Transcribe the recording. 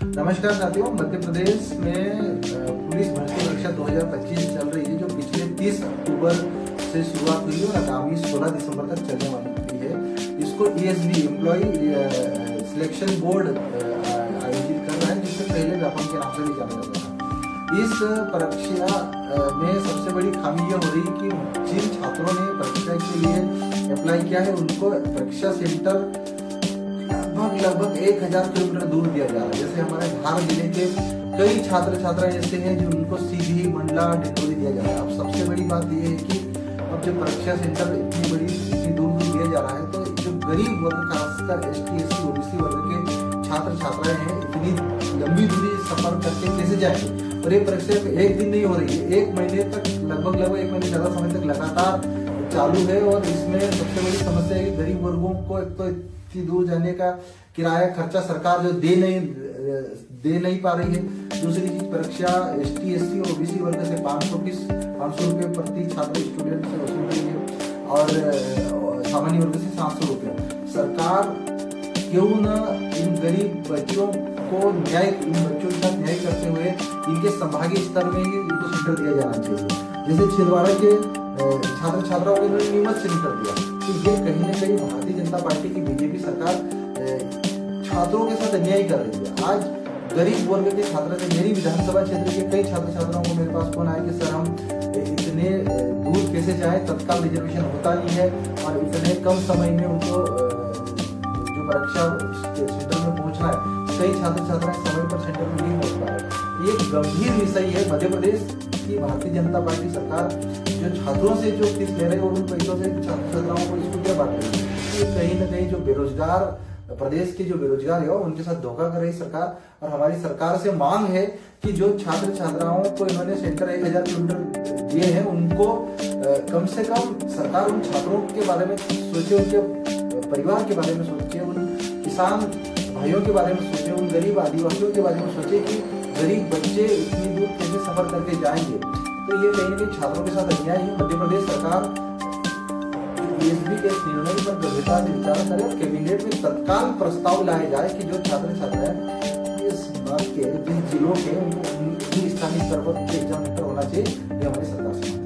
नमस्कार साथियों, मध्य प्रदेश में पुलिस भर्ती परीक्षा 2025 चल रही है, जो पिछले 30 अक्टूबर से शुरुआत हुई और आगामी 16 दिसंबर तक चलने वाली है। इसको ESB एम्प्लॉय सिलेक्शन बोर्ड आयोजित कर रहा है, जिससे पहले व्यापम के नाम से भी जाना जाता है। इस परीक्षा में सबसे बड़ी खामी यह हो रही है कि जिन छात्रों ने परीक्षा के लिए अप्लाई किया है, उनको परीक्षा सेंटर लगभग 1000 किलोमीटर दूर दिया जा रहा है। जैसे हमारे धार जिले के कई छात्र छात्राएं ऐसे हैं जो उनको सीधी, मंडला, डिंडोरी दिया जा रहा है। अब सबसे बड़ी बात यह है कि अब जब परीक्षा सेंटर इतनी दूर दिया जा रहा है, तो जो गरीब वर्ग, खासकर ST, SC, OBC वर्ग के छात्र छात्राएं हैं, इतनी लंबी दूरी सफर करके कैसे जाएंगे। और ये परीक्षा एक दिन नहीं हो रही है, 1 महीने तक, लगभग 1 महीने ज्यादा समय तक लगातार चालू है। और इसमें सबसे बड़ी समस्या है कि गरीब वर्गों को एक तो इतनी दूर जाने का किराया खर्चा सरकार जो दे नहीं पा रही है। दूसरी चीज, परीक्षा ST, SC और OBC वर्ग से 500 रुपये प्रति छात्र स्टूडेंट से वसूल रही है, और सामान्य वर्ग से 700 रुपये। सरकार क्यों न इन गरीब बच्चों को इन बच्चों के साथ न्याय करते हुए इनके संभागीय स्तर में ही इनको सेंटर दिया जाना चाहिए। जैसे छिंदवाड़ा के छात्र छात्राओं को नीमच सेंटर दिया, तो ये कहीं न कहीं भारतीय जनता पार्टी की BJP सरकार छात्रों के साथ अन्याय कर रही है। आज गरीब वर्ग के छात्र से, मेरी विधानसभा क्षेत्र के कई छात्र छात्राओं को मेरे पास फोन आया कि सर, हम इतने दूर कैसे जाएं, तत्काल रिजर्वेशन होता नहीं है, और इतने कम समय में उनको जो परीक्षा सेंटर में पहुंचना है, कई छात्र छात्राएं समय पर सेंटर में नहीं पहुंच पा रहे। ये गंभीर विषय है। मध्य प्रदेश की भारतीय जनता पार्टी सरकार जो छात्रों से जो फीस ले रही है, और उन पैसों से छात्र छात्राओं को स्कूल क्या बांट रही है। कहीं न कहीं जो बेरोजगार प्रदेश के जो बेरोजगार है, उनके साथ धोखा कर रही सरकार। और हमारी सरकार से मांग है कि जो छात्र छात्राओं को इन्होंने सेंटर 1000 किलोमीटर दिए हैं, उनको कम से कम सरकार उन छात्रों के बारे में सोचे, उनके परिवार के बारे में सोचे, उन किसान भाइयों के बारे में सोचे, उन गरीब आदिवासियों के बारे में सोचे कि गरीब बच्चे इतनी दूर कैसे सफर करके जाएंगे। तो ये कहीं न कहीं छात्रों के साथ अन्याय है। मध्य प्रदेश सरकार ESB के निर्णय पर गंभीरता से विचार करे और कैबिनेट में तत्काल प्रस्ताव लाया जाए कि जो छात्र छात्राएं इस बात के, जिस जिलों के, उनको स्थानीय स्तर पर एग्जाम होना चाहिए। ये हमारी सरकार से